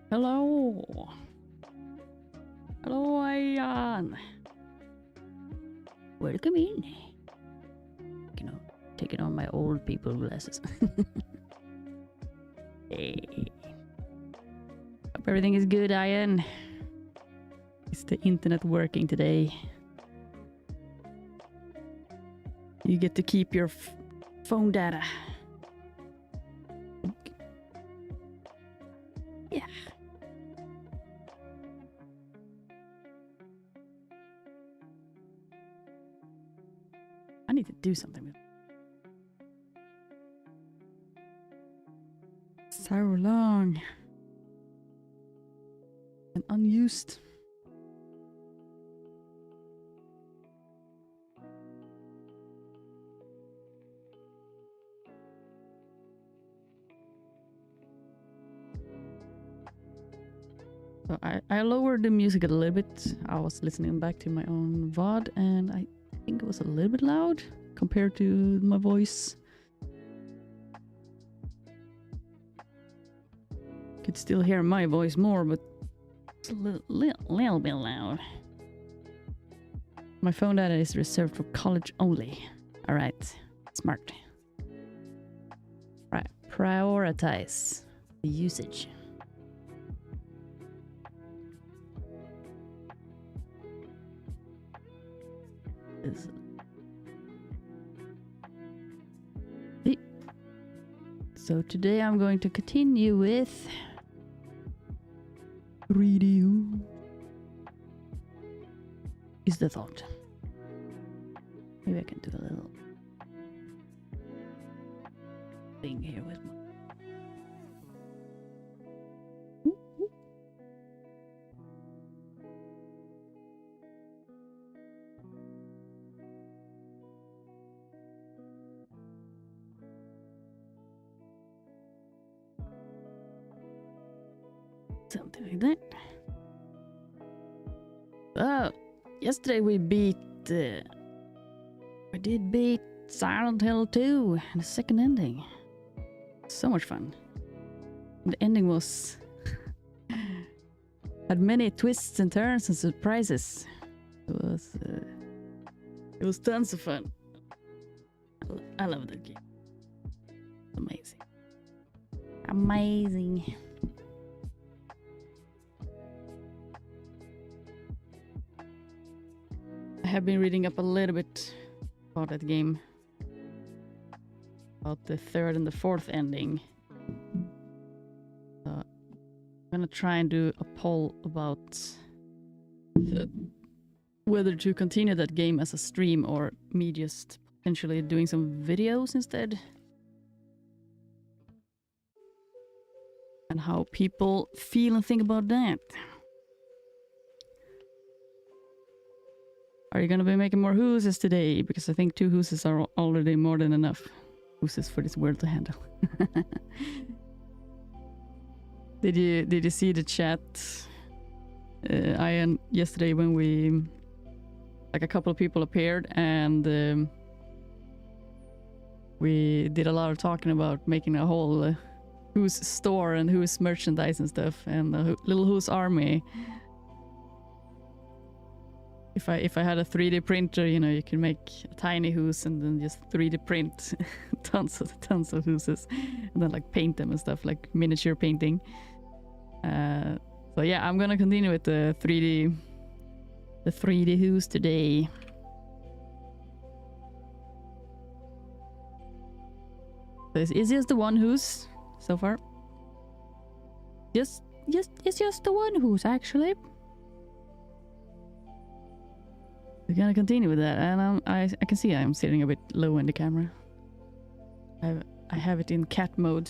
Hello. Hello, Ayan. Welcome in. You know, taking on my old people glasses. Hey. Hope everything is good, Ayan. Is the internet working today? You get to keep your phone data. Yeah. I need to do something with it. So long. And unused. So I lowered the music a little bit. I was listening back to my own VOD and I think it was a little bit loud compared to my voice. Could still hear my voice more, but it's a little bit loud. My phone data is reserved for college only. Alright, smart. Right, prioritize the usage. So today I'm going to continue with 3D is the thought. Maybe I can do a little thing here with my something like that. Oh, yesterday we beat did beat Silent Hill 2 and the second ending. So much fun. The ending was had many twists and turns and surprises. It was tons of fun. I love that game. Amazing. Amazing. I have been reading up a little bit about that game. About the third and the fourth ending. I'm gonna try and do a poll about whether to continue that game as a stream or me just potentially doing some videos instead. And how people feel and think about that. Are you gonna be making more HoosFoos today? Because I think 2 HoosFoos are already more than enough HoosFoos for this world to handle. Did you see the chat? Yesterday when we, like a couple of people appeared and we did a lot of talking about making a whole Who's store and Who's merchandise and stuff, and the little Who's army. If I had a 3D printer, you know, you can make a tiny Who's and then just 3D print tons of HoosFoos and then like paint them and stuff, like miniature painting. So yeah, I'm gonna continue with the 3D Who's today. So it's just the one Who's so far. It's just the one Who's actually. we're gonna continue with that, and I can see I'm sitting a bit low in the camera. I have it in cat mode.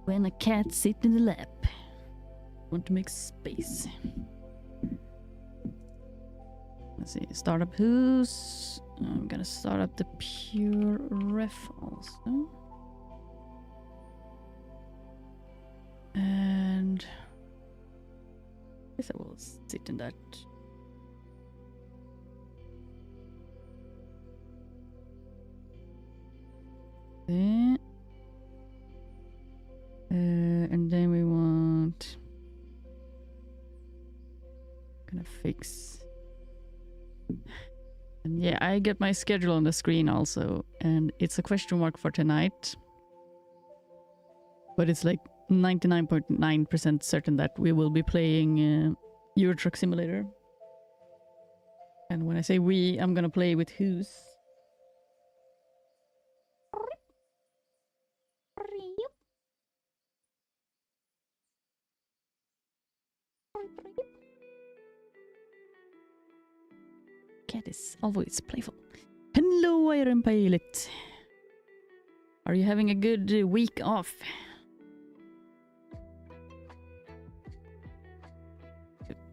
When a cat sits in the lap, want to make space. Let's see, start up who's. I'm gonna start up the pure ref also. And I guess I will sit in that. There. And then we want. Gonna fix. And yeah, I get my schedule on the screen also, and it's a question mark for tonight. But it's like 99.9% certain that we will be playing Euro Truck Simulator. And when I say we, I'm gonna play with Who's. Cat is always playful. Hello, Iron Pilot. Are you having a good week off?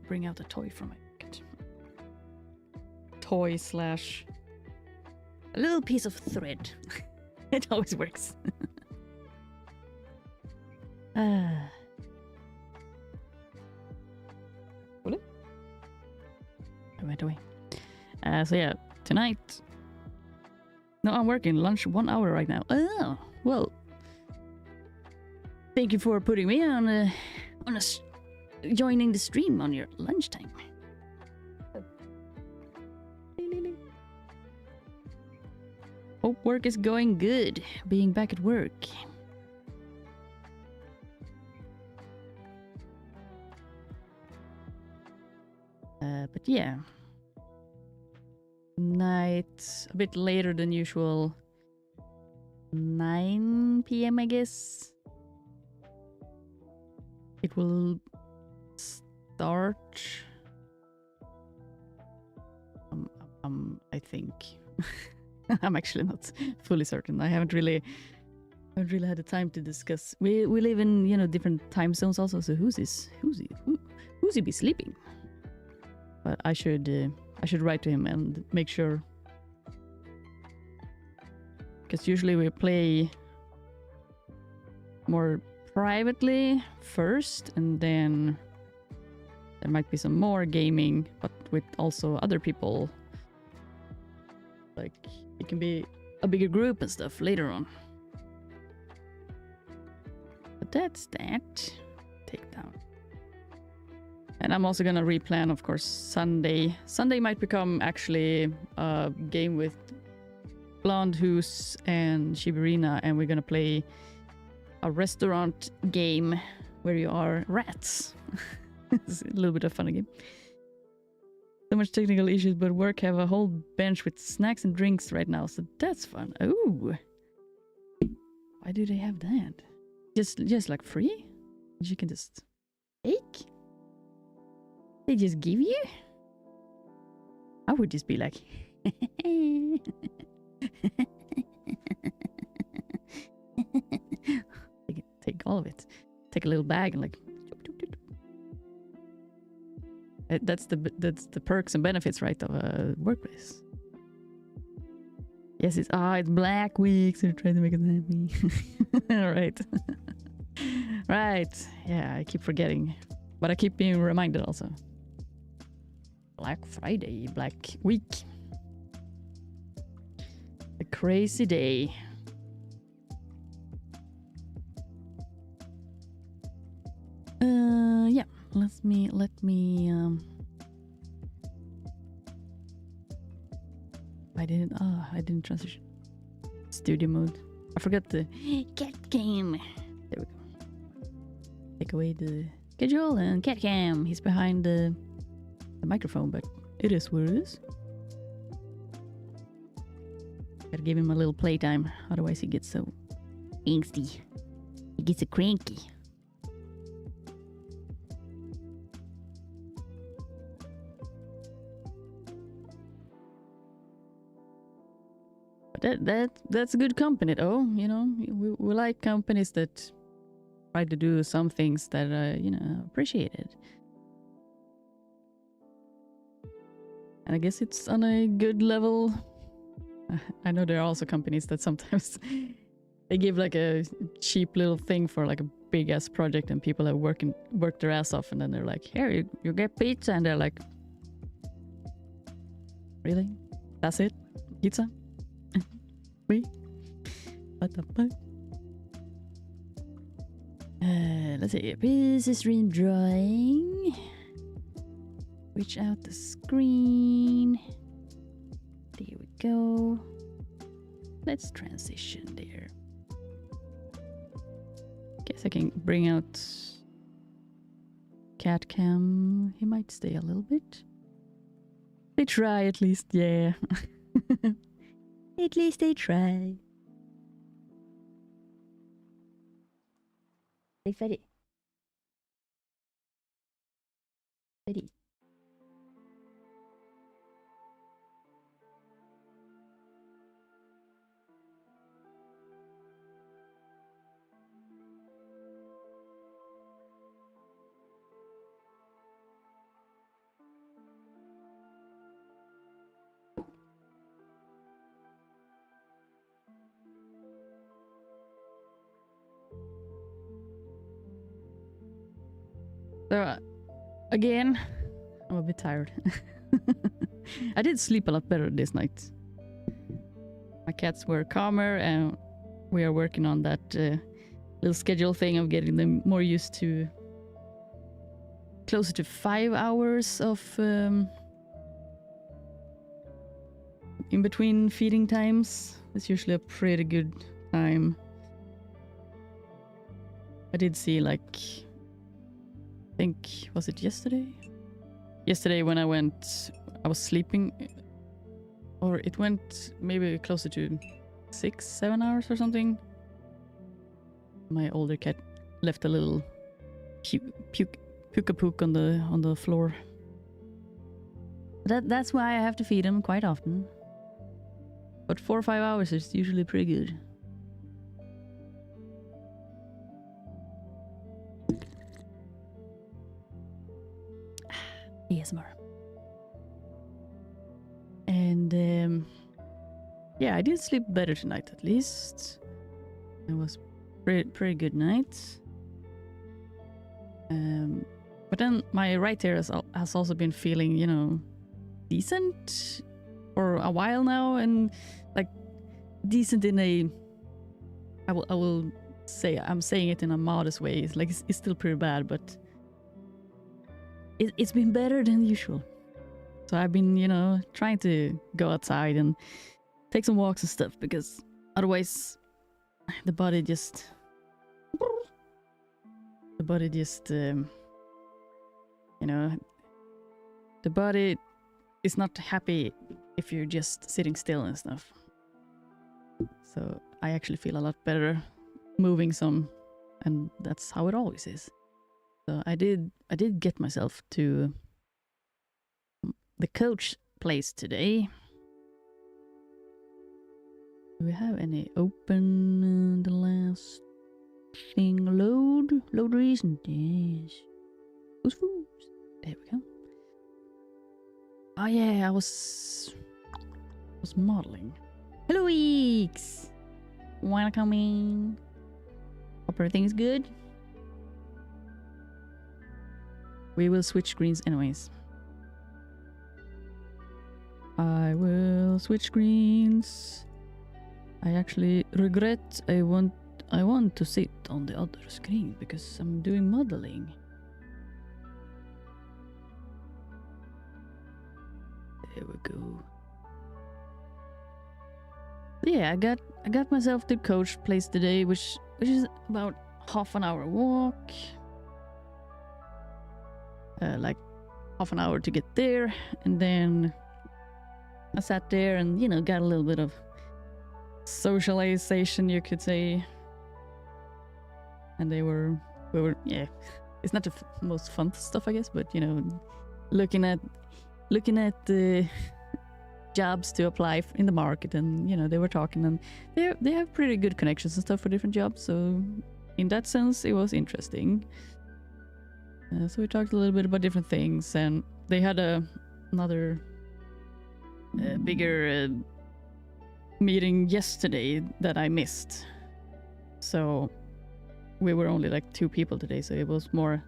Bring out a toy from my pocket. Toy slash a little piece of thread. It always works. I went away. So yeah, tonight. No, I'm working lunch 1 hour right now. Oh, well. Thank you for putting me on joining the stream on your lunchtime. Hope work is going good. Being back at work. But yeah. Night, a bit later than usual. 9 p.m. I guess. It will start. I think. I'm actually not fully certain. I haven't really had the time to discuss. We live in, you know, different time zones also. So who's he be sleeping? But I should write to him and make sure. Because usually we play more privately first, and then there might be some more gaming, but with also other people. Like, it can be a bigger group and stuff later on. But that's that. Take down. And I'm also gonna replan, of course, Sunday. Sunday might become actually a game with Blonde, Who's, and Shibarina, and we're gonna play a restaurant game where you are rats. It's a little bit of a fun game. So much technical issues, but work have a whole bench with snacks and drinks right now, so that's fun. Oh, why do they have that? Just like free? You can just take? They just give you? I would just be like, take all of it. Take a little bag and like. That's the perks and benefits, right, of a workplace. Yes, it's Black Week, so trying to make it happy. All right. Right. Yeah, I keep forgetting, but I keep being reminded also. Black Friday, Black Week. A crazy day. Yeah. Let me I didn't transition. Studio mode. I forgot the cat cam. There we go. Take away the schedule and cat cam. He's behind the microphone, but it is where it is. Gotta give him a little playtime, otherwise he gets so angsty. He gets a cranky. But that's a good company, though. You know, we like companies that try to do some things that are, you know, appreciated. And I guess it's on a good level. I know there are also companies that sometimes they give like a cheap little thing for like a big ass project, and people have worked their ass off, and then they're like, "Here, you get pizza," and they're like, "Really? That's it? Pizza? Wait, what the fuck?" Let's see. This is stream drawing. Reach out the screen. There we go. Let's transition there. Guess I can bring out cat cam. He might stay a little bit. They try at least, yeah. At least they try. Hey, Freddy. Freddy. So, again, I'm a bit tired. I did sleep a lot better this night. My cats were calmer, and we are working on that little schedule thing of getting them more used to closer to 5 hours of in between feeding times. It's usually a pretty good time. I did see, like, I think, was it yesterday? Yesterday when I went, I was sleeping, or it went maybe closer to 6-7 hours or something. My older cat left a little puka-pook on the floor. That's why I have to feed him quite often. But 4 or 5 hours is usually pretty good. ASMR. And yeah, I did sleep better tonight at least. It was pretty good night. But then my right ear has also been feeling, you know, decent for a while now, and like decent in a, I will say, I'm saying it in a modest way. It's like it's still pretty bad, but it's been better than usual. So I've been, you know, trying to go outside and take some walks and stuff, because otherwise the body just you know, the body is not happy if you're just sitting still and stuff. So I actually feel a lot better moving some, and that's how it always is. So I did get myself to the coach place today. Do we have any open the last thing? Load recent? Yes. HoosFoos. There we go. Oh yeah, I was modeling. Hello, Weeks. Wanna come in? Hope everything's good. We will switch screens anyways. I will switch screens. I actually regret I want to sit on the other screen because I'm doing modeling. There we go. Yeah, I got myself the coach place today, which is about half an hour walk. Like half an hour to get there, and then I sat there and, you know, got a little bit of socialization, you could say. and we were yeah. It's not the most fun stuff, I guess, but you know, looking at the jobs to apply in the market, and you know, they were talking, and they have pretty good connections and stuff for different jobs. So in that sense, it was interesting. So we talked a little bit about different things, and they had another bigger meeting yesterday that I missed. So we were only like 2 people today, so it was more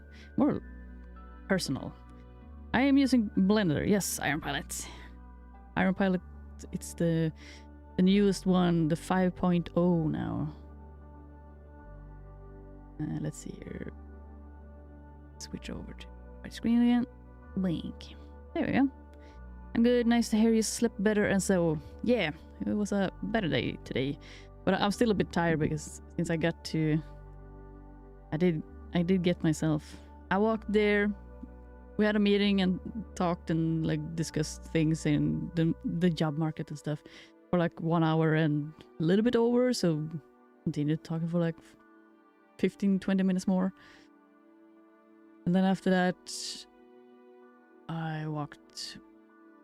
personal. I am using Blender. Yes, Iron Pilot. Iron Pilot, it's the newest one, the 5.0 now. Let's see here. Switch over to my screen again. Blink. There we go. I'm good. Nice to hear you slept better. And so, yeah, it was a better day today. But I'm still a bit tired because since I got to... I did get myself... I walked there. We had a meeting and talked and like discussed things in the job market and stuff for like 1 hour and a little bit over. So continued talking for like 15-20 minutes more. And then after that, I walked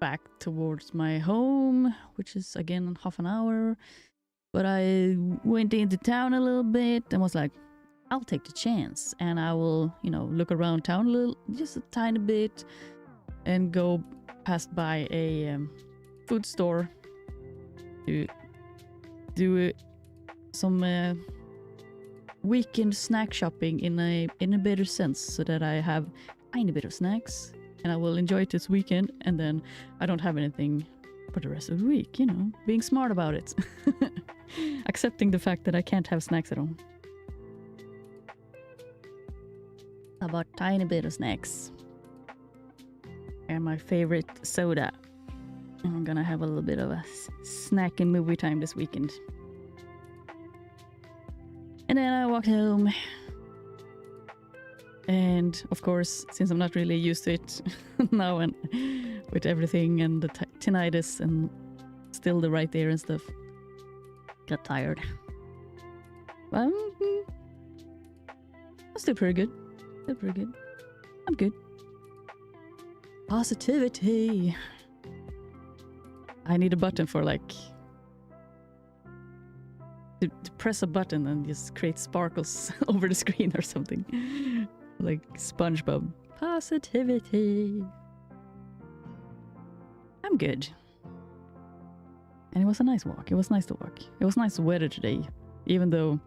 back towards my home, which is again half an hour. But I went into town a little bit and was like, I'll take the chance and I will, you know, look around town a little, just a tiny bit, and go past by a food store to do some weekend snack shopping in a better sense, so that I have a tiny bit of snacks and I will enjoy it this weekend, and then I don't have anything for the rest of the week, you know, being smart about it. Accepting the fact that I can't have snacks at home. About tiny bit of snacks. And my favorite soda. And I'm gonna have a little bit of a snack and movie time this weekend. And then I walked home. And of course, since I'm not really used to it now, and with everything and the tinnitus and still the right ear and stuff, got tired. But I'm still pretty good. Still pretty good. I'm good. Positivity. I need a button for like to press a button and just create sparkles over the screen or something. Like SpongeBob. Positivity. I'm good. And it was a nice walk. It was nice to walk. It was nice weather today, even though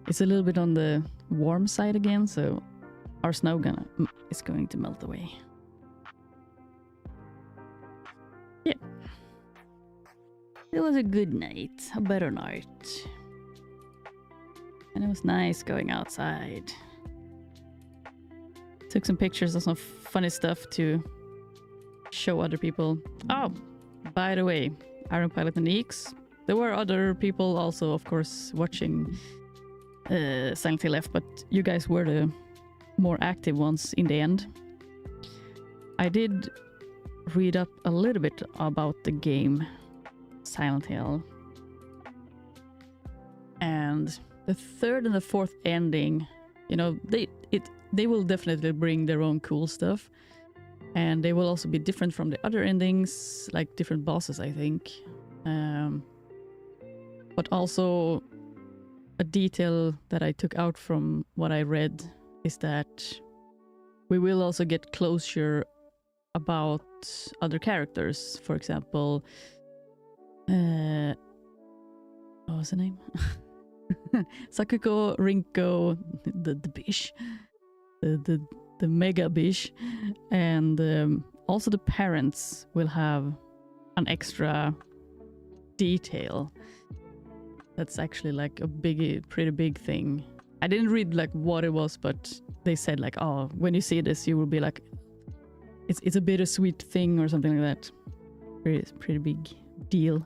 it's a little bit on the warm side again, so our snow is going to melt away. Yeah. It was a good night, a better night. And it was nice going outside. Took some pictures of some funny stuff to show other people. Oh, by the way, Iron Pilot and Eeks. There were other people also, of course, watching Silently Left, but you guys were the more active ones in the end. I did read up a little bit about the game Silent Hill, and the third and the fourth ending, you know, they will definitely bring their own cool stuff, and they will also be different from the other endings, like different bosses, I think. But also a detail that I took out from what I read is that we will also get closure about other characters. For example, what was the name? Sakuko, Rinko, the bish, the mega bish, and also the parents will have an extra detail. That's actually like a pretty big thing. I didn't read like what it was, but they said like, oh, when you see this, you will be like, it's a bittersweet thing or something like that. Pretty big deal.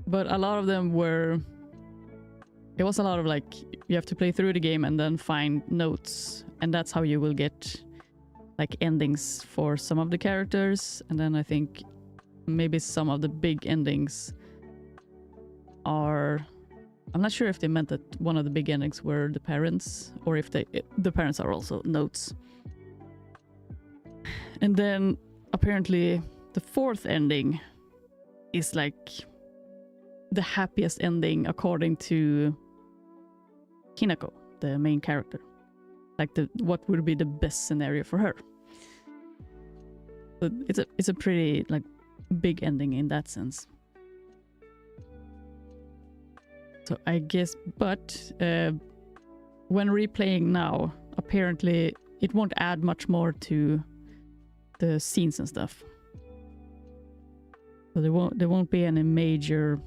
But a lot of them were... It was a lot of like, you have to play through the game and then find notes. And that's how you will get like endings for some of the characters. And then I think maybe some of the big endings are I'm not sure if they meant that one of the big endings were the parents, or if the parents are also notes. And then apparently the fourth ending is like the happiest ending according to Hinako, the main character. Like what would be the best scenario for her. So it's a pretty like big ending in that sense. So I guess, but when replaying now, apparently it won't add much more to the scenes and stuff. So there won't be any major,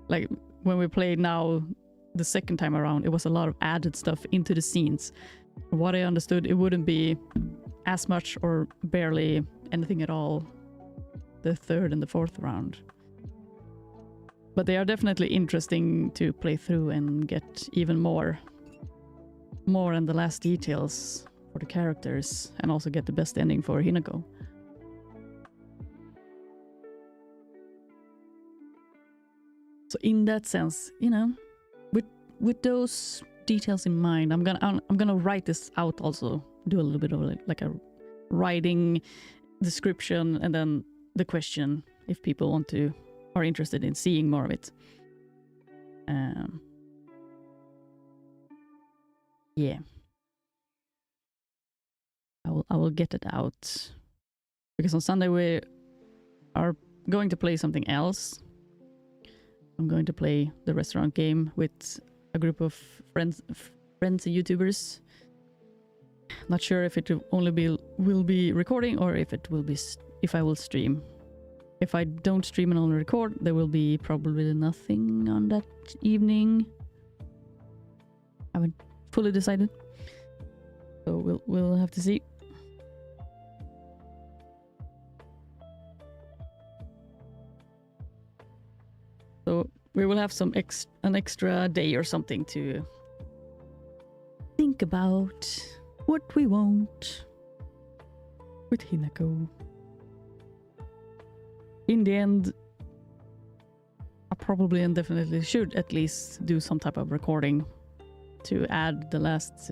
like when we played now the second time around, it was a lot of added stuff into the scenes. From what I understood, it wouldn't be as much or barely anything at all the third and the fourth round. But they are definitely interesting to play through and get even more and the last details for the characters, and also get the best ending for Hinako. So in that sense, you know, with those details in mind, I'm gonna write this out also, do a little bit of like a writing description, and then the question if people are interested in seeing more of it. Yeah, I will get it out, because on Sunday we are going to play something else. I'm going to play the restaurant game with a group of friends and YouTubers. Not sure if it will be recording, or if I will stream. If I don't stream and only record, there will be probably nothing on that evening. I haven't fully decided, so we'll have to see. So we will have an extra day or something to think about what we want with Hinako. In the end, I probably and definitely should at least do some type of recording to add the last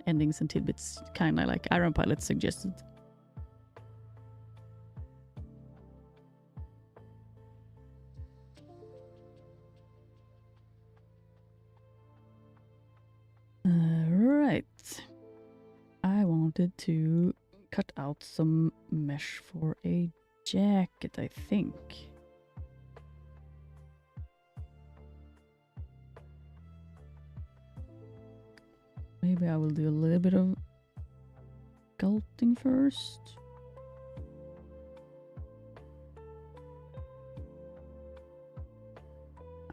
endings and tidbits, kind of like Iron Pilot suggested. Right. I wanted to cut out some mesh for a jacket, I think. Maybe I will do a little bit of sculpting first.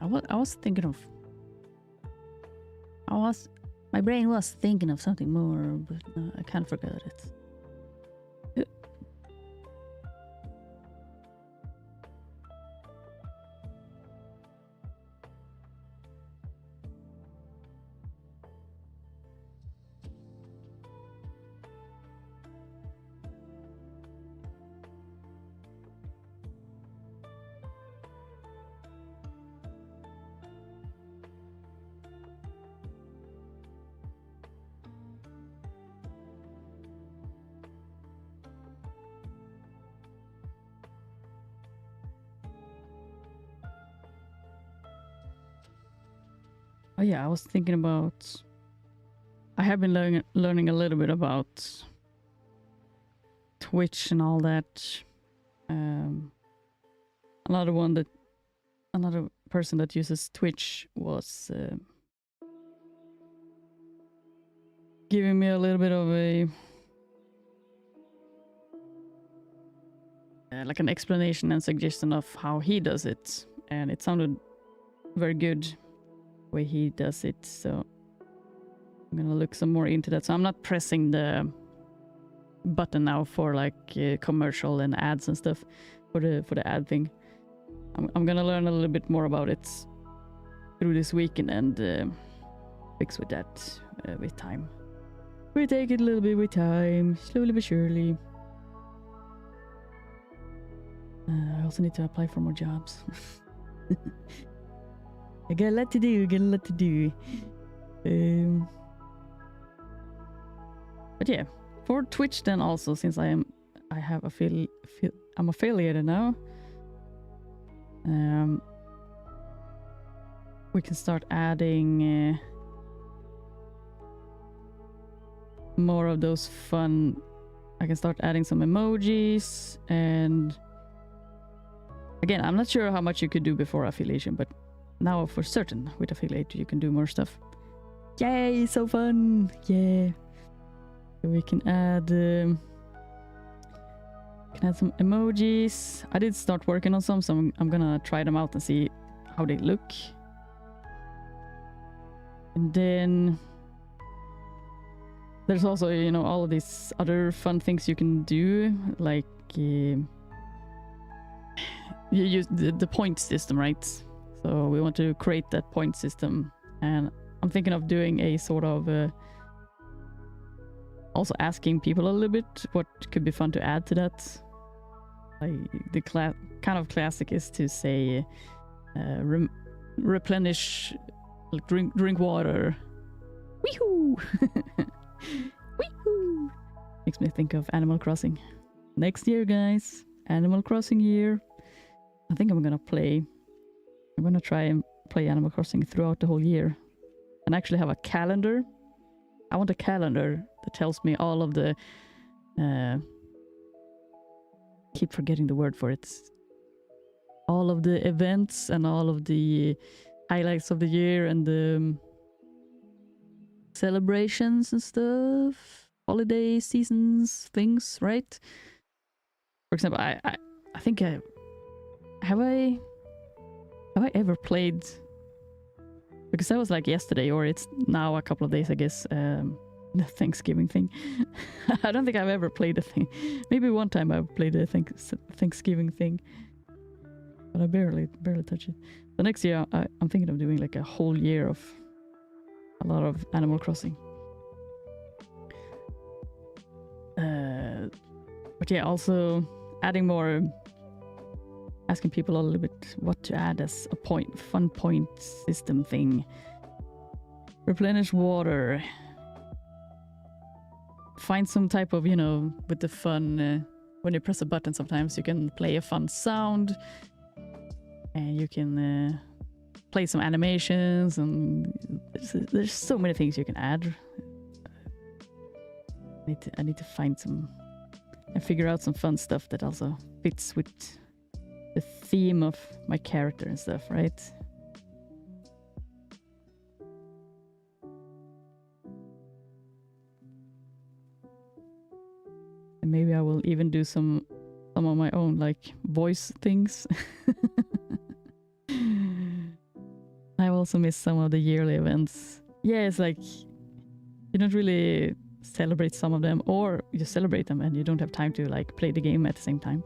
I was thinking of... My brain was thinking of something more, but I can't forget it. Oh yeah, I was thinking about... I have been learning a little bit about Twitch and all that. Another person that uses Twitch was giving me a little bit of a... like an explanation and suggestion of how he does it. And it sounded very good way he does it, so I'm gonna look some more into that. So I'm not pressing the button now for like commercial and ads and stuff for the ad thing. I'm gonna learn a little bit more about it through this weekend and fix with that with time. We take it a little bit with time, slowly but surely. I also need to apply for more jobs. I got a lot to do. Got a lot to do. But yeah, for Twitch then also, since I'm affiliated now. We can start adding more of those fun. I can start adding some emojis, and again, I'm not sure how much you could do before affiliation, but now for certain with affiliate you can do more stuff. Yay, so fun! Yeah. So we can add some emojis. I did start working on some, so I'm gonna try them out and see how they look. And then there's also, you know, all of these other fun things you can do, like you use the point system, right? So we want to create that point system, and I'm thinking of doing a sort of also asking people a little bit what could be fun to add to that. Like the kind of classic is to say replenish, like drink water. Weehoo! Weehoo! Makes me think of Animal Crossing. Next year, guys, Animal Crossing year. I think I'm gonna try and play Animal Crossing throughout the whole year, and actually have a calendar. I want a calendar that tells me all of the keep forgetting the word for it. All of the events and all of the highlights of the year and the celebrations and stuff, holiday seasons, things, right? For example, I think have I ever played, because that was like yesterday, or it's now a couple of days, I guess, the Thanksgiving thing. I don't think I've ever played a thing. Maybe one time I played a Thanksgiving thing, but I barely touched it. The next year I'm thinking of doing like a whole year of a lot of Animal Crossing. But yeah, also adding more, asking people a little bit what to add as a fun point system thing. Replenish water. Find some type of, you know, with the fun, when you press a button sometimes you can play a fun sound, and you can play some animations, and there's so many things you can add. I need to find some and figure out some fun stuff that also fits with the theme of my character and stuff, right? And maybe I will even do some of my own, like, voice things. I also miss some of the yearly events. Yeah, it's like you don't really celebrate some of them, or you celebrate them and you don't have time to like play the game at the same time.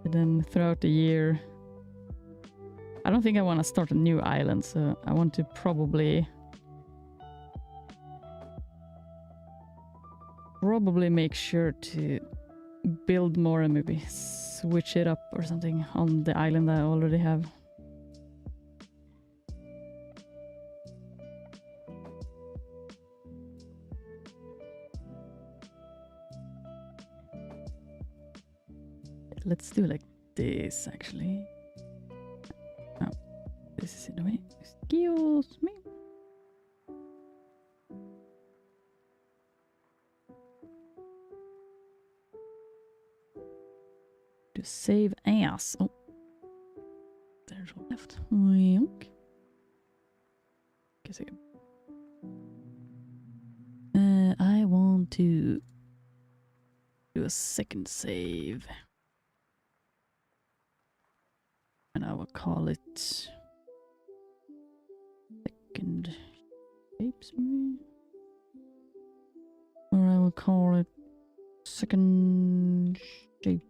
And then throughout the year, I don't think I want to start a new island, so I want to probably make sure to build more and maybe switch it up or something on the island I already have. Let's do like this, actually. Oh, this is in the way. Excuse me. To save as. Oh, there's one left. Guess again. I want to do a second save. And I will call it second shapes, maybe? Or I will call it second shape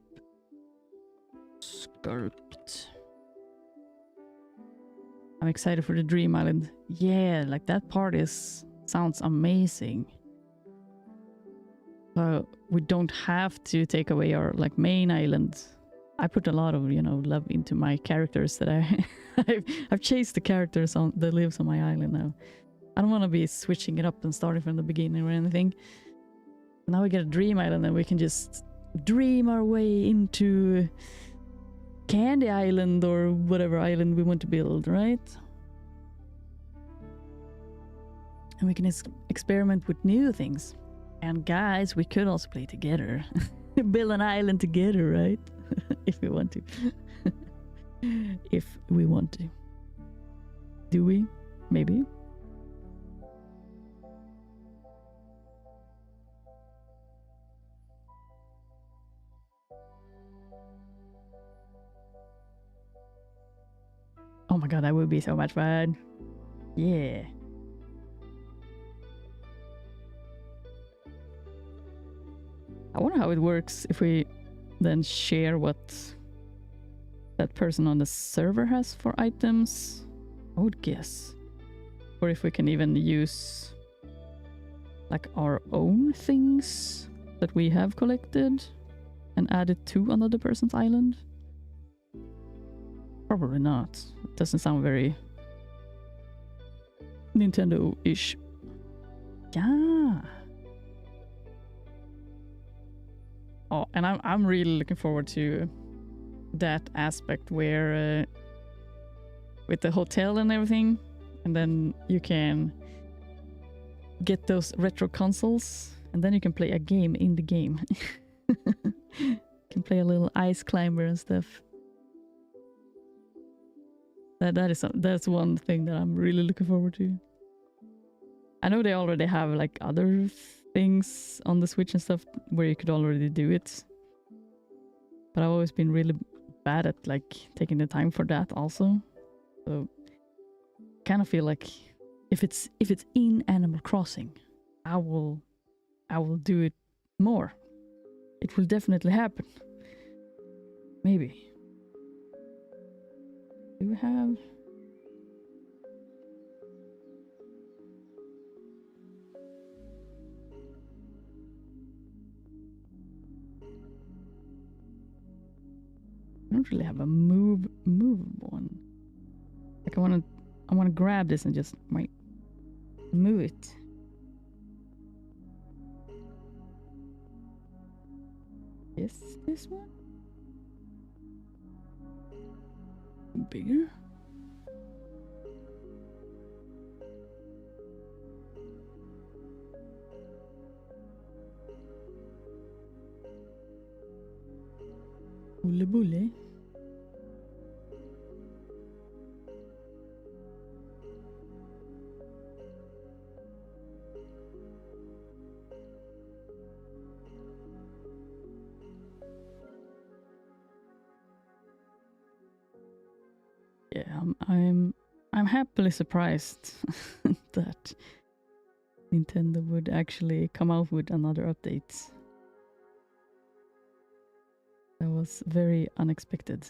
sculpt. I'm excited for the Dream Island. Yeah, like that part sounds amazing. we don't have to take away our like main island. I put a lot of, you know, love into my characters that I've chased the characters on that lives on my island now. I don't want to be switching it up and starting from the beginning or anything. Now we get a dream island and we can just dream our way into Candy Island or whatever island we want to build, right? And we can experiment with new things. And guys, we could also play together. Build an island together, right? If we want to. If we want to. Do we? Maybe. Oh my god, that would be so much fun. Yeah. I wonder how it works if we then share what that person on the server has for items. I would guess. Or if we can even use like our own things that we have collected and add it to another person's island. Probably not. It doesn't sound very Nintendo-ish. Yeah. Oh, and I'm really looking forward to that aspect where with the hotel and everything, and then you can get those retro consoles, and then you can play a game in the game. You can play a little ice climber and stuff. That's one thing that I'm really looking forward to. I know they already have like other things on the Switch and stuff where you could already do it, but I've always been really bad at like taking the time for that also. So kind of feel like if it's in Animal Crossing, I will do it more. It will definitely happen. Maybe. Do we have? I don't really have a move one. Like I wanna grab this and just might move it. Yes, this one? Bigger? Bulle bulle. Yeah, I'm happily surprised that Nintendo would actually come out with another update. That was very unexpected.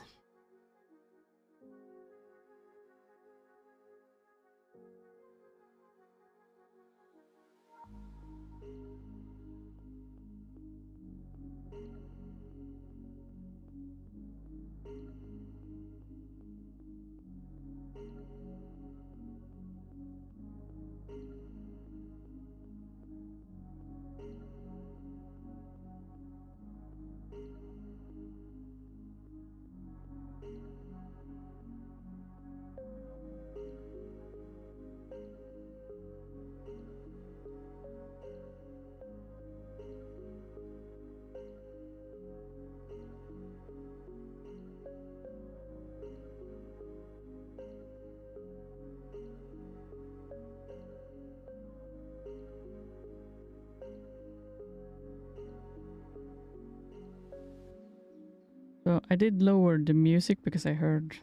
So I did lower the music because I heard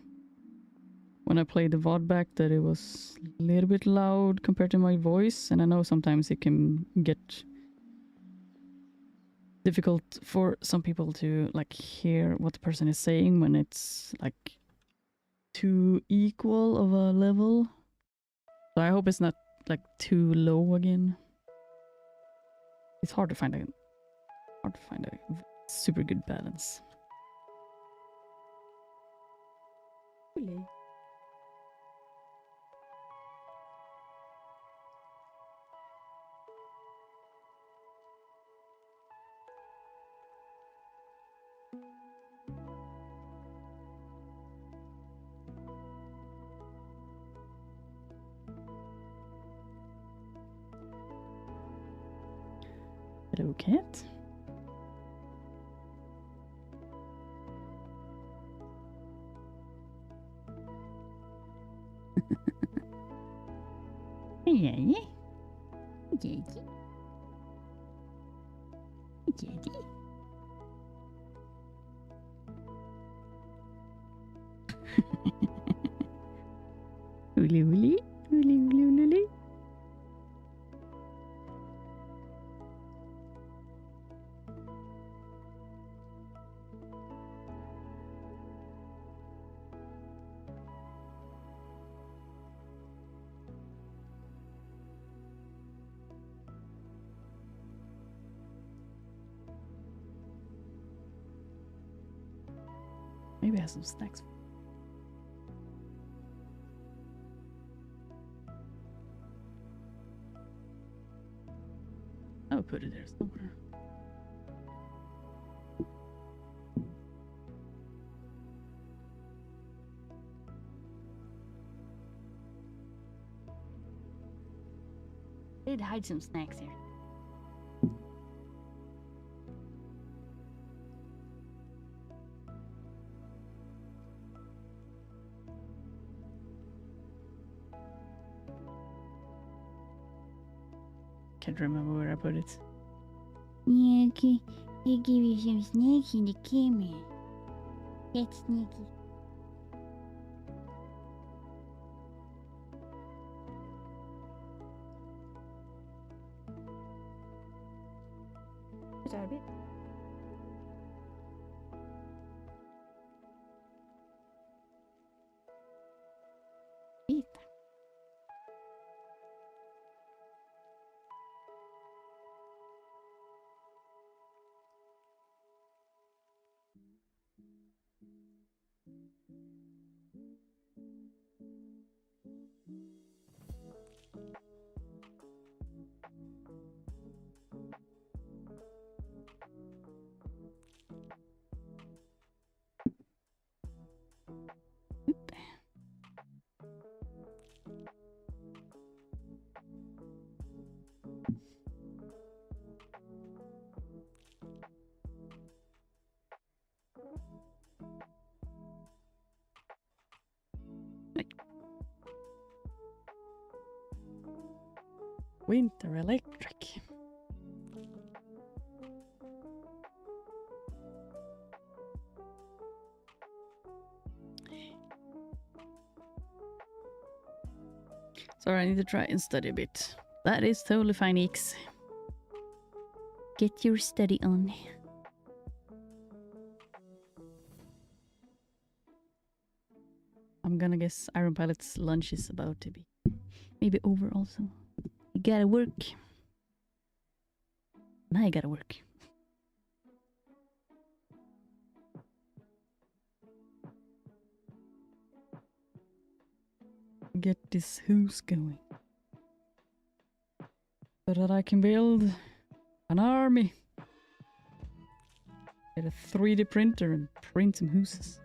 when I played the VOD back that it was a little bit loud compared to my voice, and I know sometimes it can get difficult for some people to like hear what the person is saying when it's like too equal of a level. So I hope it's not like too low again. It's hard to find a hard to find a super good balance. Really? Hello, cat. Yeah. Uli, uli, uli, uli, uli, uli. Maybe I have some snacks. I'll put it there somewhere. I did hide some snacks here. Can't remember where I put it. Yeah, okay. I give you some snacks in the camera. That's sneaky. Is that a bit? Eat. Winter electric. Sorry, I need to try and study a bit. That is totally fine, X. Get your study on. I'm gonna guess Iron Pilot's lunch is about to be maybe over also. You gotta work. And I gotta work. Get this house going. So that I can build an army. Get a 3D printer and print some houses.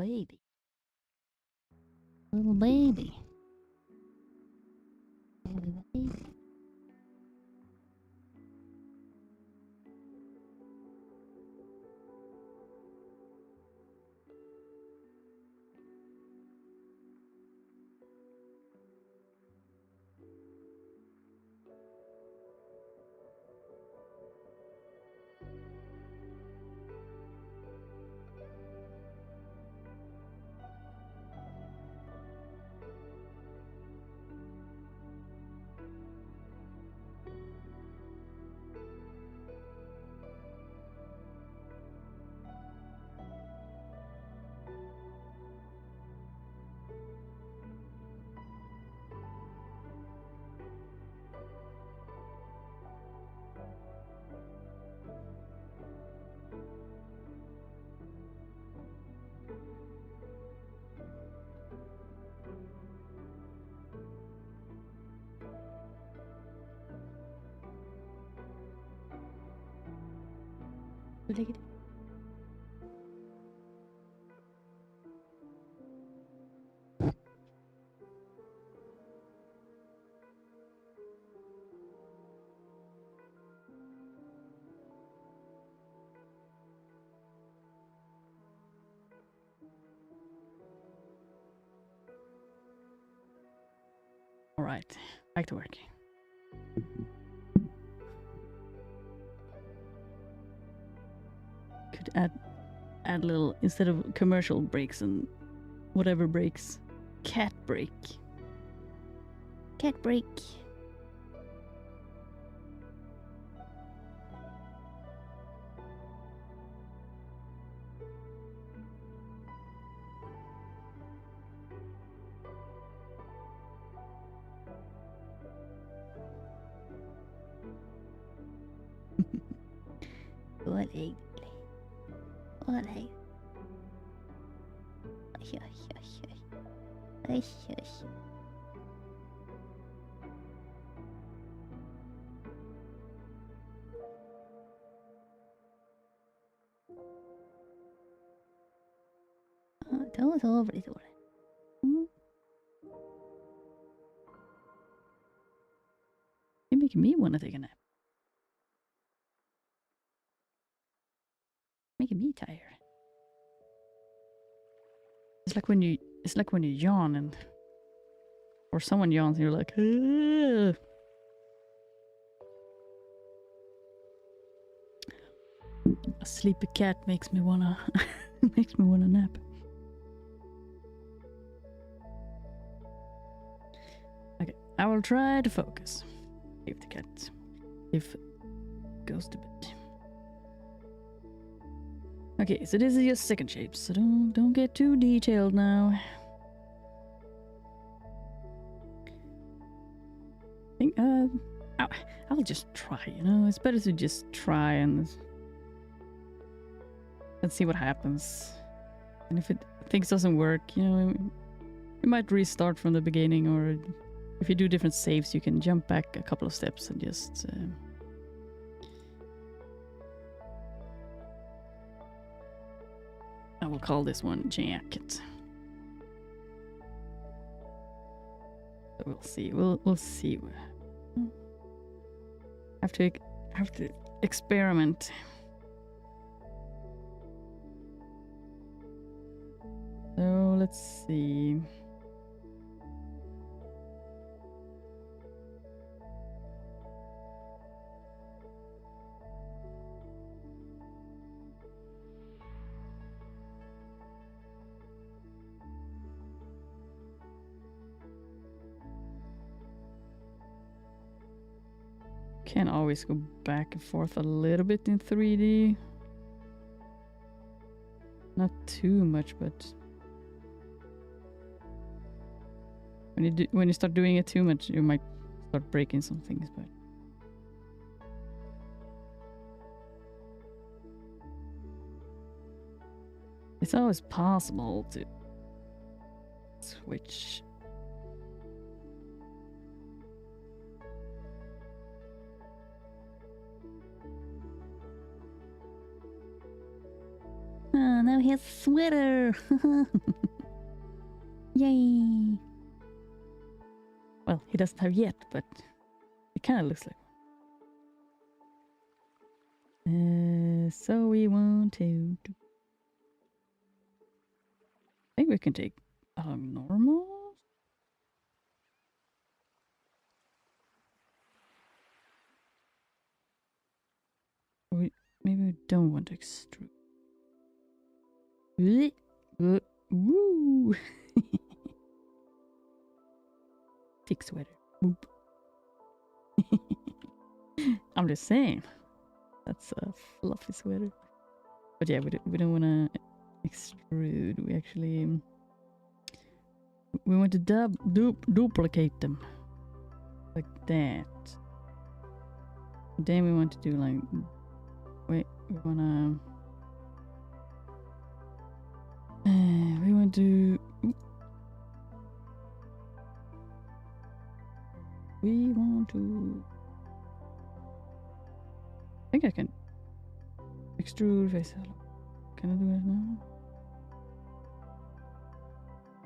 Baby. Little baby. Little baby. Take it. All right, back to work. Could add a little, instead of commercial breaks and whatever breaks, cat break. Cat break. What a... What a... Tell us over it. You're making me want to take a nap. Making me tired. It's like when you yawn and or someone yawns and you're like, ugh. A sleepy cat makes me wanna nap. Okay, I will try to focus. If the cat goes to bed. Okay, so this is just second shapes, so don't get too detailed now. I think I'll just try, you know, it's better to just try and let's see what happens. And if things doesn't work, you know, you might restart from the beginning, or if you do different saves, you can jump back a couple of steps and just I will call this one jacket. So we'll see. We'll see. Have to experiment. So let's see. Can always go back and forth a little bit in 3D. Not too much, but when you start doing it too much, you might start breaking some things. But it's always possible to switch. now he has a sweater. Yay. Well, he doesn't have yet, but it kind of looks like one. So we want to... I think we can take normal. Maybe we don't want to extrude. Woo! Thick sweater. Boop. I'm just saying. That's a fluffy sweater. But yeah, we don't want to extrude. We actually... We want to duplicate them. Like that. Then we want to do like... Wait, we wanna... we want to... We want to... I think I can extrude face. Can I do it now?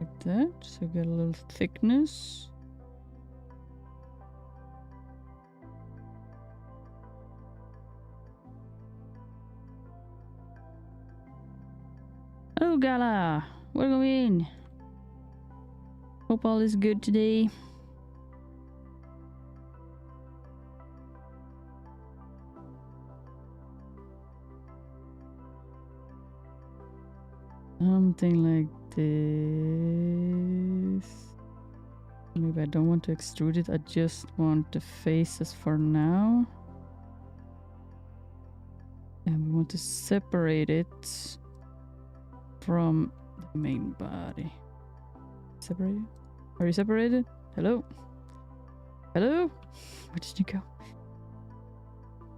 Like that, so get a little thickness. Hello, Gala. Welcome in. Hope all is good today. Something like this. Maybe I don't want to extrude it. I just want the faces for now. And we want to separate it from the main body. Separated? Are you separated? Hello? Hello? Where did you go?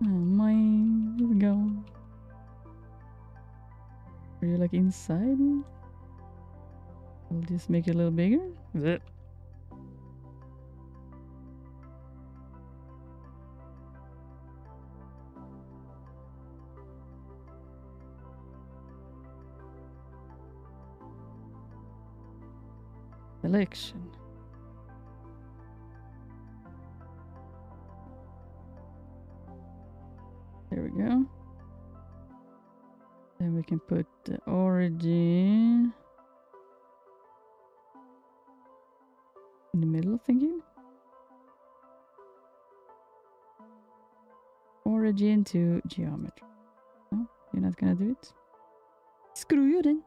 Oh my, where'd you go? Are you like inside? I'll just make it a little bigger. Zip. Selection. There we go. Then we can put the origin in the middle, thank you. Origin to geometry. No, you're not gonna do it? Screw you then.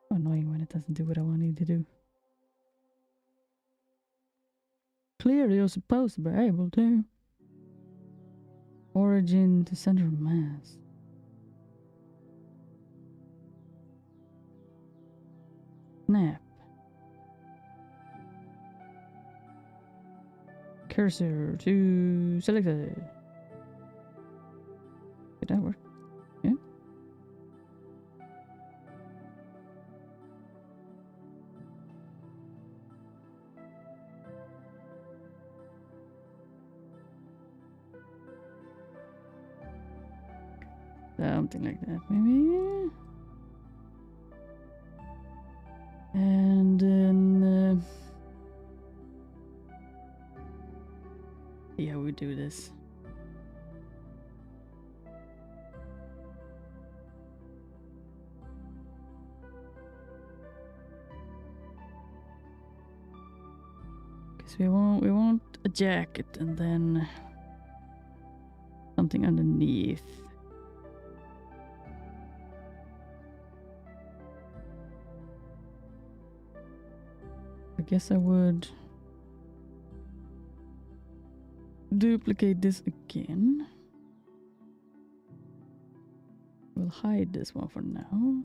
Annoying when it doesn't do what I want it to do. Clearly you're supposed to be able to. Origin to center of mass. Snap. Cursor to selected. Did that work? Yeah. Something like that, maybe. And then yeah, we do this. Because we want a jacket and then something underneath. I guess I would duplicate this again. We'll hide this one for now.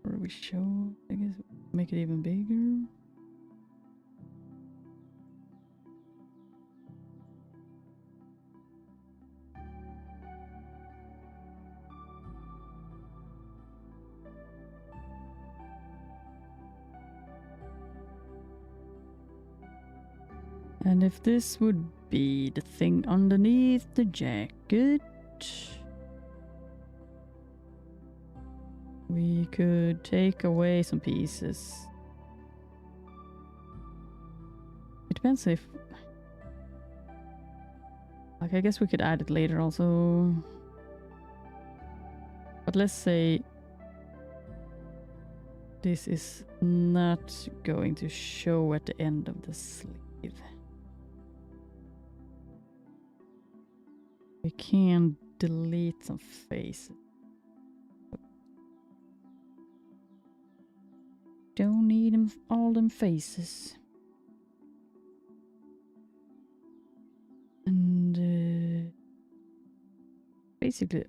Or we show, I guess, make it even bigger. And if this would be the thing underneath the jacket, we could take away some pieces. It depends if... Like, I guess we could add it later also. But let's say this is not going to show at the end of the sleeve. We can delete some faces. Don't need them, all them faces. And basically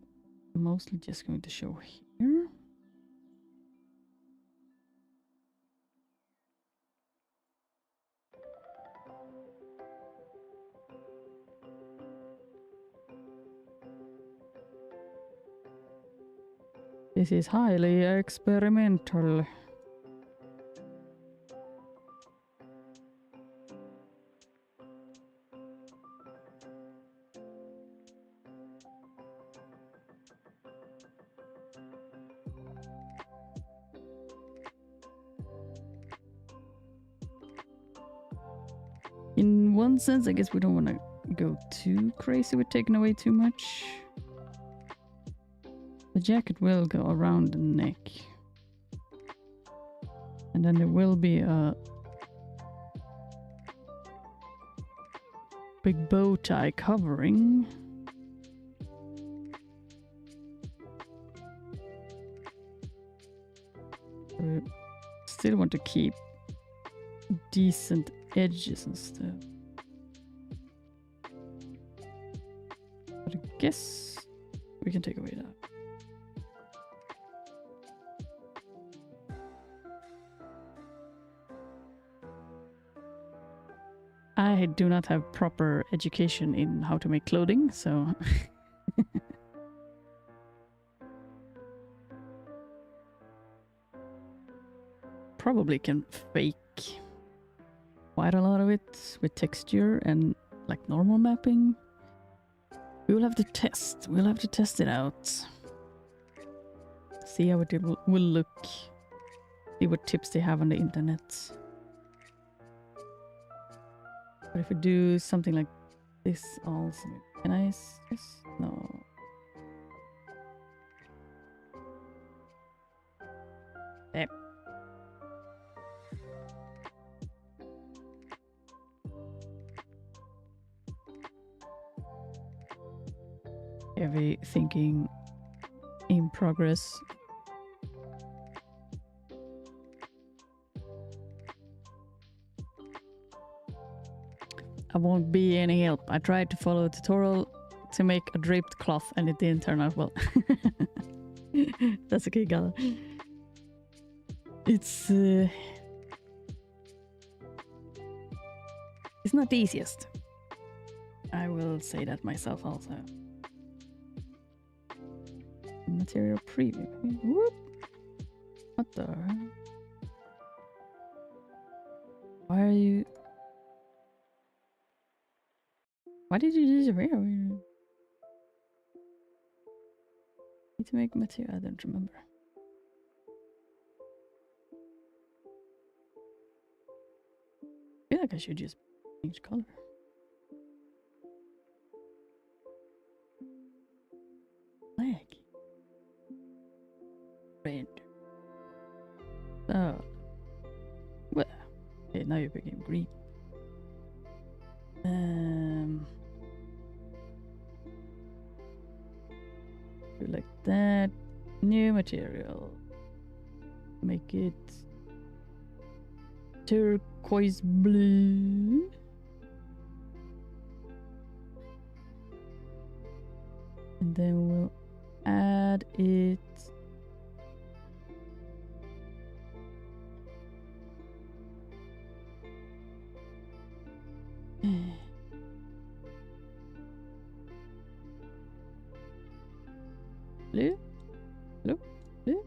mostly just going to show here. This is highly experimental. In one sense, I guess we don't want to go too crazy with taking away too much. The jacket will go around the neck. And then there will be a big bow tie covering. We still want to keep decent edges and stuff. But I guess we can take away that. I do not have proper education in how to make clothing, so probably can fake quite a lot of it with texture and like normal mapping. We will have to test. We'll have to test it out. See how it will look. See what tips they have on the internet. But if we do something like this also, can I just... No. There. Heavy thinking in progress. I won't be any help. I tried to follow a tutorial to make a draped cloth and it didn't turn out well. That's okay, Gala. It's not the easiest. I will say that myself also. Material preview. Whoop. What the? Why are you... Why did you disappear? Need to make material. I don't remember. I feel like I should just change color. Flag. Red. Oh. Well. Okay, now you became green. Do like that. New material. Make it turquoise blue. And then we'll add it. Blue, blue, blue.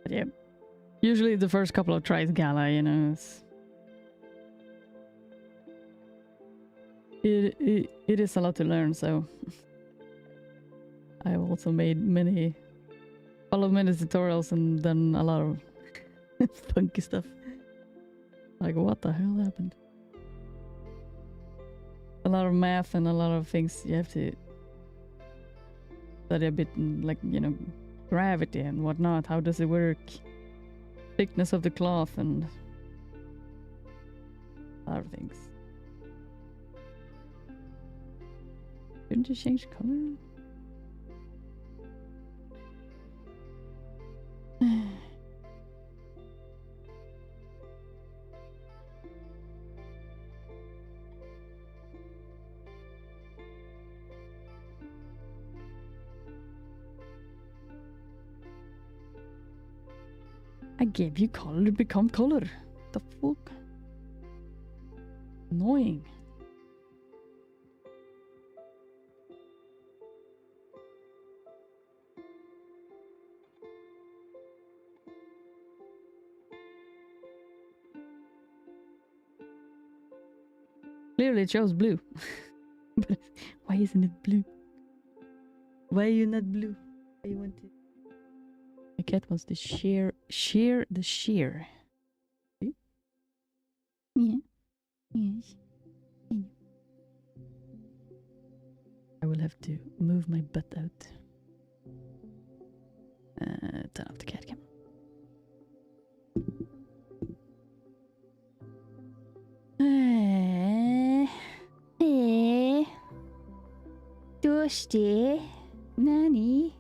But yeah, usually the first couple of tries gala, you know. It is a lot to learn, so I've also made followed many tutorials and done a lot of funky stuff. Like, what the hell happened? A lot of math and a lot of things you have to study a bit, like, you know, gravity and whatnot. How does it work? Thickness of the cloth and a lot of things. Didn't you change color? I gave you color to become color. The fuck? Annoying. Clearly it shows blue. But why isn't it blue? Why are you not blue? Why you want to? The cat wants to shear the shear. See? Yeah. Yes. I will have to move my butt out. Turn off the cat cam. Doshite? Nani?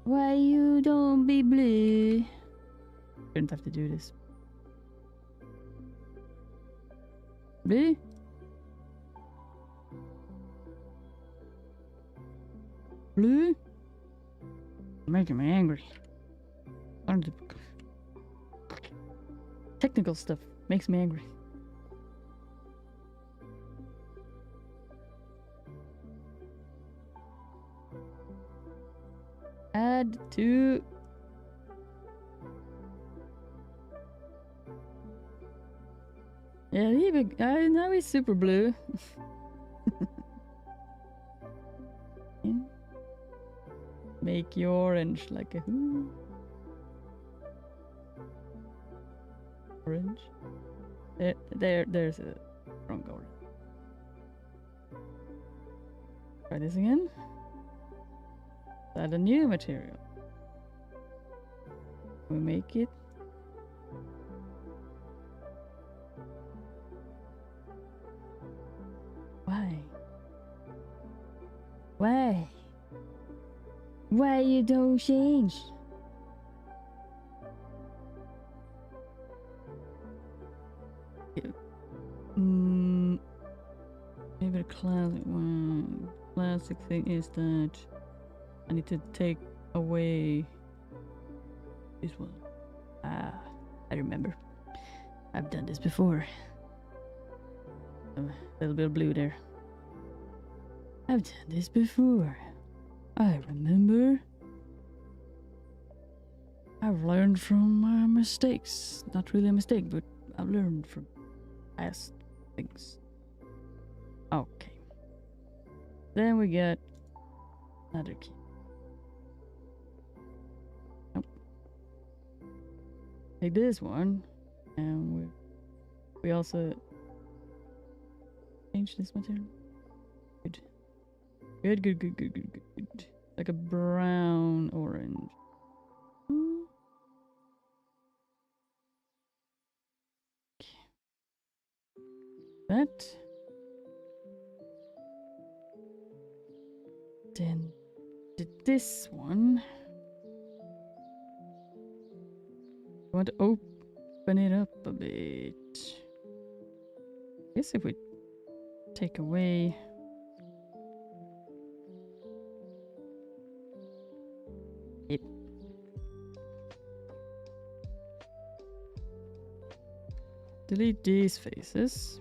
Why you don't be blue? Shouldn't have to do this. Blue? Blue? Making me angry. Technical stuff makes me angry. Add to. Yeah, now he's super blue. Yeah. Make you orange like a who? Orange. There's a wrong orange. Try this again. Add a new material. We make it. Why? Why? Why you don't change? Maybe the classic one. Classic thing is that I need to take away this one. Ah, I remember. I've done this before. A little bit of blue there. I've done this before. I remember. I've learned from my mistakes. Not really a mistake, but I've learned from past things. Okay. Then we get another key. Nope. Take this one, and we also change this material. Good. Good. Like a brown orange. Okay. That. Then did this one. I want to open it up a bit. I guess if we take away it. Delete these faces.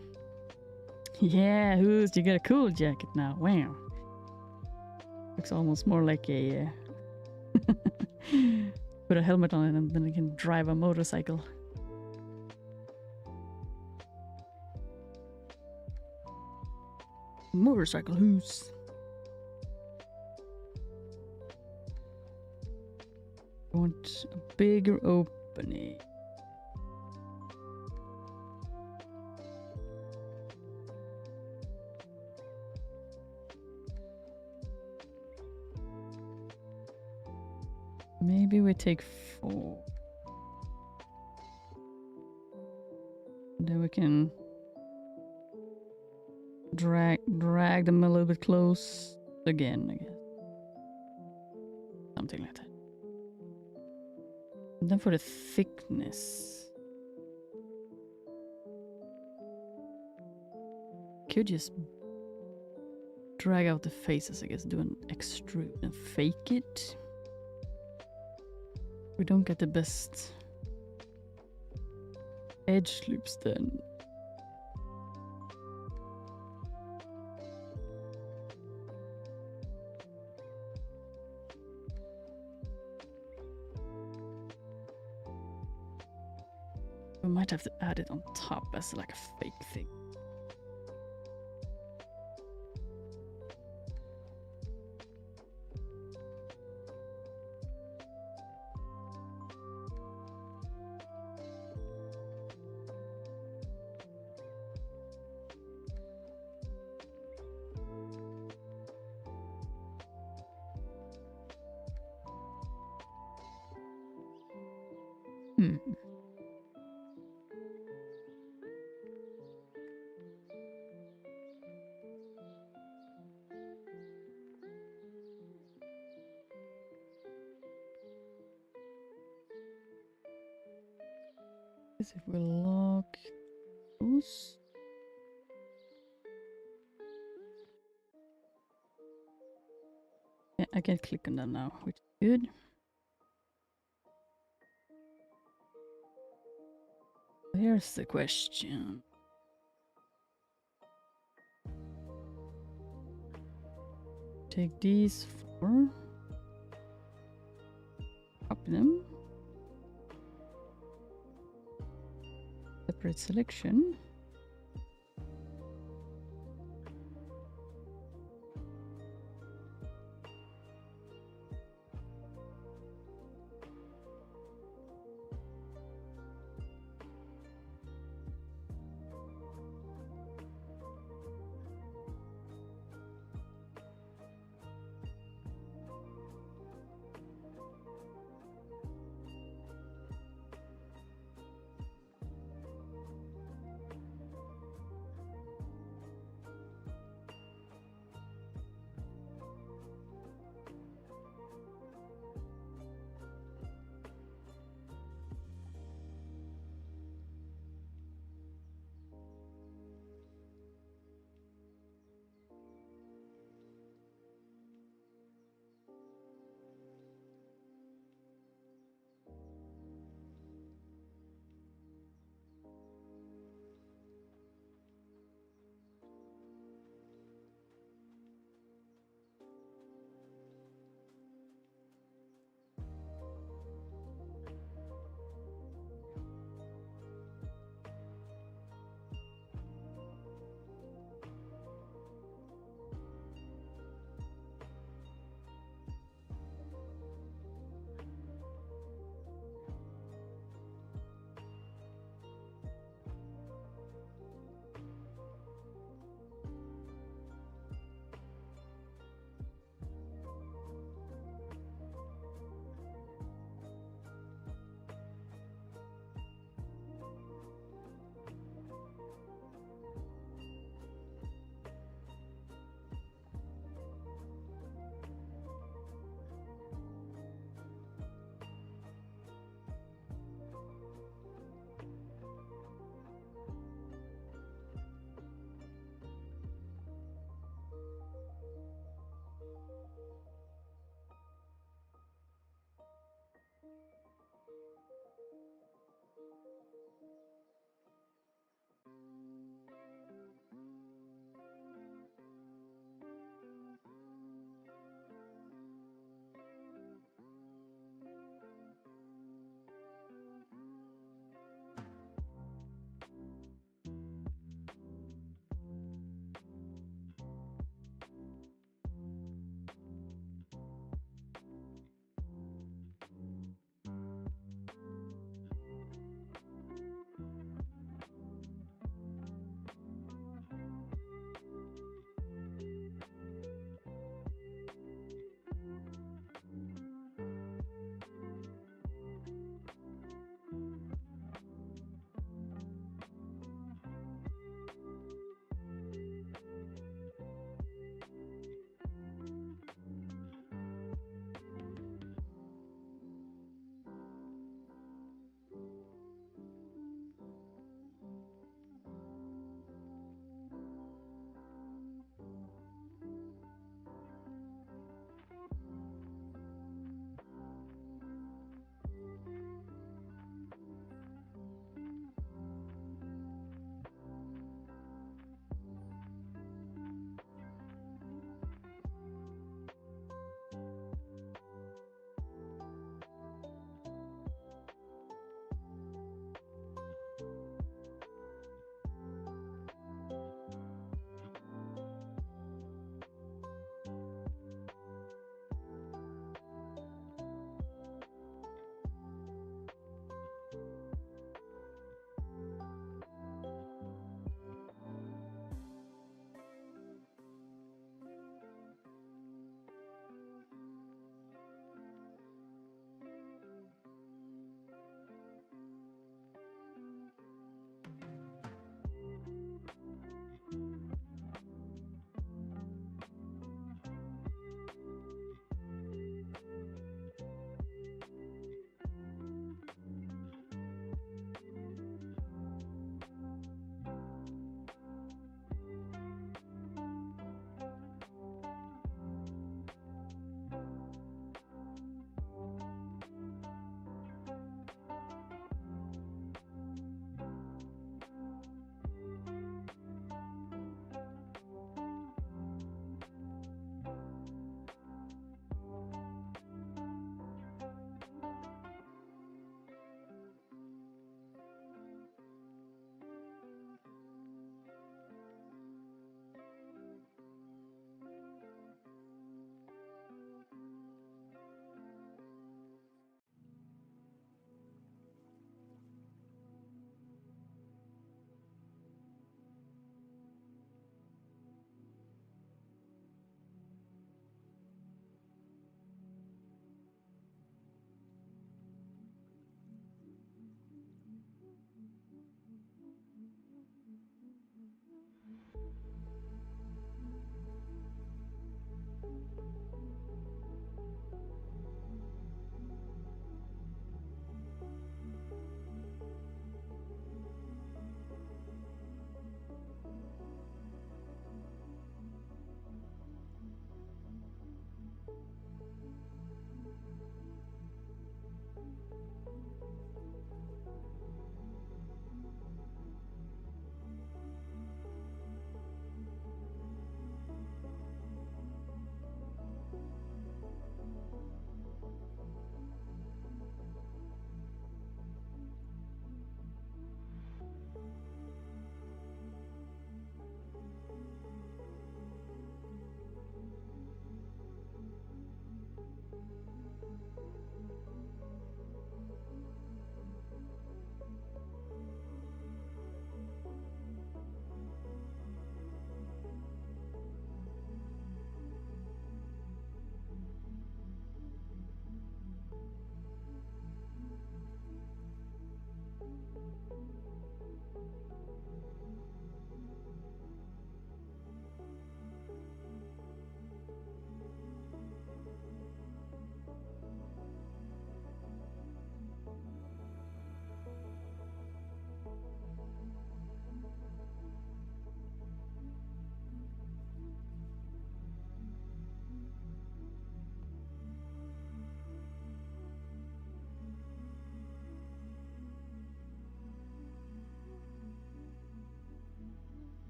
Yeah, you got a cool jacket now. Wow. Looks almost more like a Put a helmet on it and then I can drive a motorcycle. Motorcycle hoos. Want a bigger opening. Maybe we take 4. Then we can drag them a little bit close again, I guess. Something like that. And then for the thickness, could just drag out the faces, I guess, do an extrude and fake it. We don't get the best edge loops then. We might have to add it on top as like a fake thing. If we lock those. Yeah, I can click on them now, which is good. Here's the question. Take these 4. Copy them. Separate selection.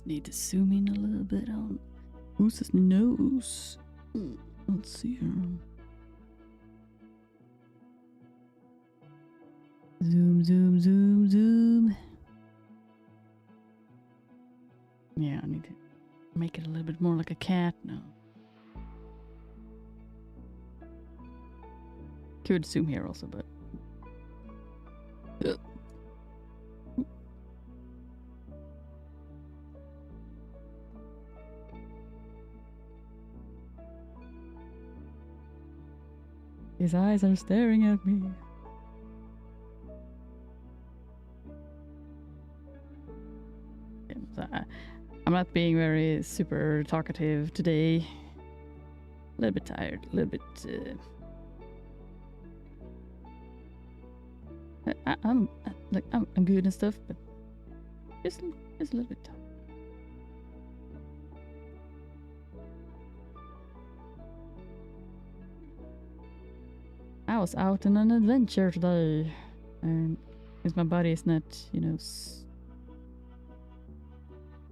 Need to zoom in a little bit on whose nose. Let's see here. Zoom, zoom, zoom, zoom. Yeah, I need to make it a little bit more like a cat now. Could zoom here also, but... His eyes are staring at me. I'm not being very super talkative today. A little bit tired, a little bit... I'm good and stuff, but just a little bit tired. I was out on an adventure today, and since my body is not, you know,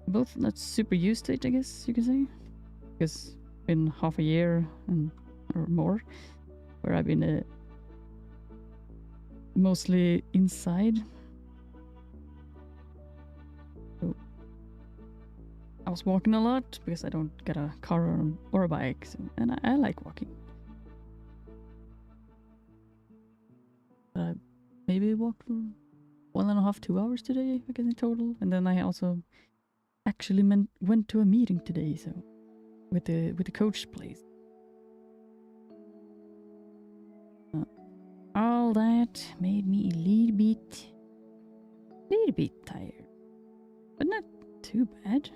both not super used to it, I guess you can say, because it's been half a year or more where I've been mostly inside. So I was walking a lot because I don't get a car or a bike, so, and I like walking. Maybe walked for 1.5 to 2 hours today, I guess in total, and then I also actually went to a meeting today, so with the coach place. All that made me a little bit tired, but not too bad.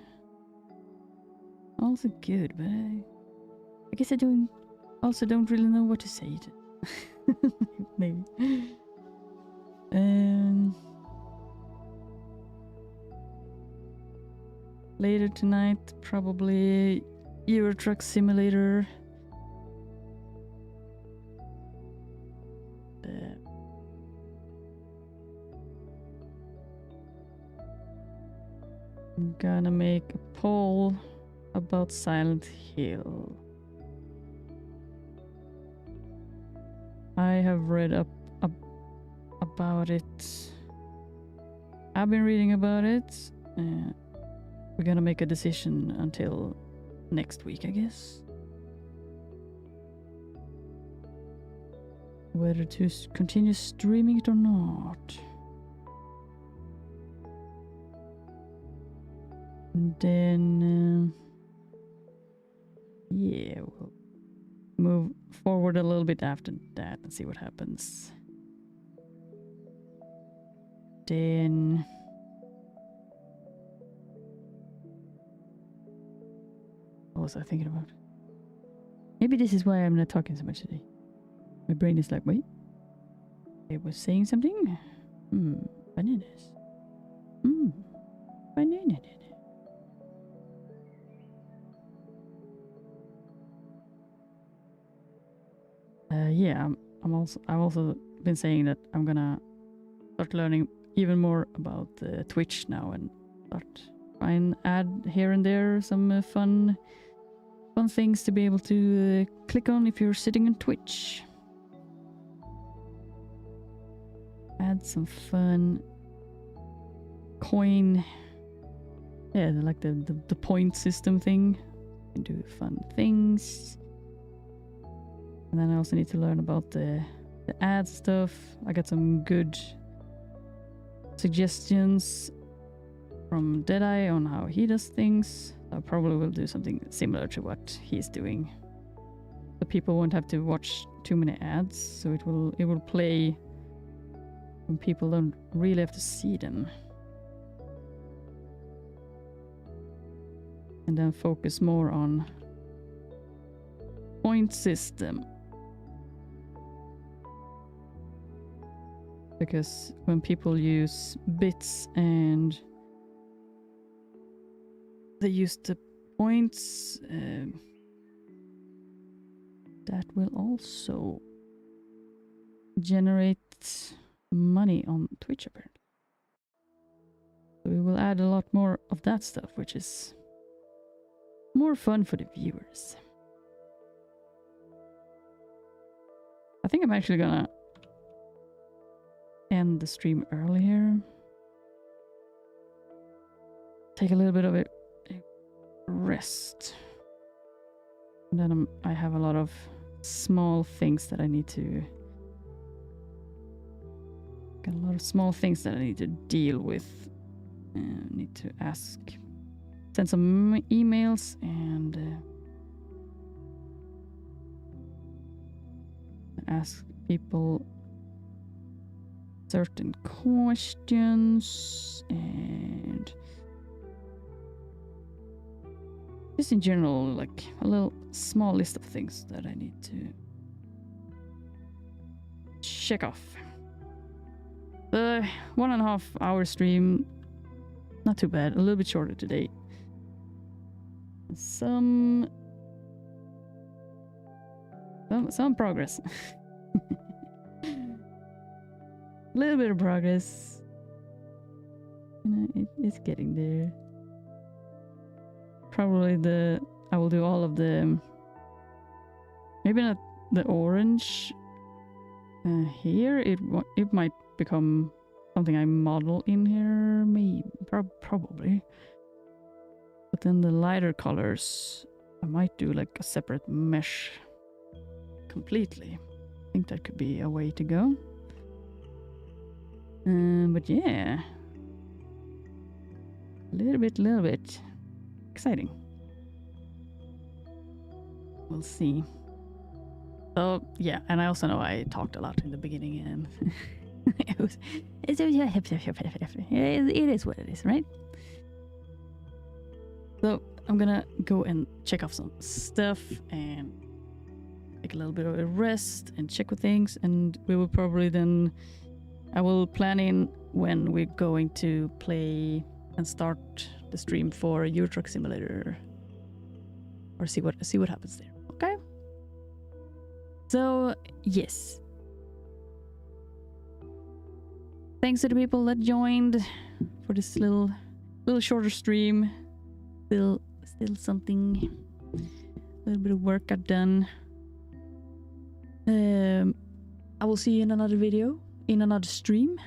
Also good, but I guess I don't really know what to say to maybe. Later tonight, probably Euro Truck Simulator. I'm gonna make a poll about Silent Hill. I have read up about it. I've been reading about it. We're gonna make a decision until next week, I guess. Whether to continue streaming it or not. And then, yeah, we'll move forward a little bit after that and see what happens. Then... what was I thinking about? Maybe this is why I'm not talking so much today. My brain is like, wait, I was saying something? Bananas. Banana. Yeah, I've also been saying that I'm gonna start learning even more about Twitch now and start try and add here and there some fun things to be able to click on if you're sitting on Twitch. Add some fun coin, yeah, like the point system thing, and do fun things. And then I also need to learn about the ad stuff. I got some good suggestions from Deadeye on how he does things. I probably will do something similar to what he's doing. So people won't have to watch too many ads, so it will play when people don't really have to see them. And then focus more on point system. Because when people use bits and they use the points, that will also generate money on Twitch apparently. So we will add a lot more of that stuff, which is more fun for the viewers. I think I'm actually gonna end the stream earlier. Take a little bit of a rest. And then I have a lot of small things that I need to... Got a lot of small things that I need to deal with. Need to send some emails and ask people certain questions, and just in general, like a little small list of things that I need to check off. The 1.5 hour stream, not too bad, a little bit shorter today. Some progress. A little bit of progress. You know, it's getting there. Probably I will do all of the, maybe not the orange here. It might become something I model in here, maybe, probably. But then the lighter colors, I might do like a separate mesh completely. I think that could be a way to go. But yeah, a little bit exciting. We'll see. So yeah, and I also know I talked a lot in the beginning, and it is what it is, right? So I'm gonna go and check off some stuff and take a little bit of a rest and check with things, and we will probably then, I will plan in when we're going to play and start the stream for Euro Truck Simulator, or see what happens there. Okay. So yes, thanks to the people that joined for this little shorter stream. Still something, a little bit of work got done. I will see you in another video, in another stream,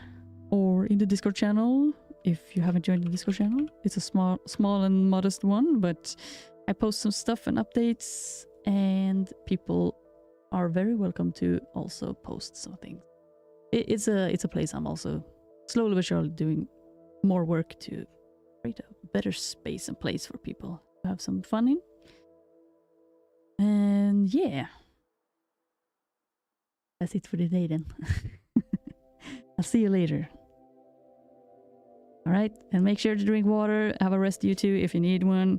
or in the Discord channel. If you haven't joined the Discord channel, it's a small and modest one, but I post some stuff and updates, and people are very welcome to also post something. It's a place I'm also slowly but surely doing more work to create a better space and place for people to have some fun in. And yeah, that's it for today then. I'll see you later. Alright, and make sure to drink water, have a rest you too if you need one.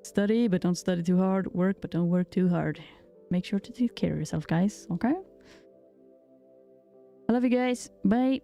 Study, but don't study too hard. Work, but don't work too hard. Make sure to take care of yourself, guys, okay? I love you guys. Bye.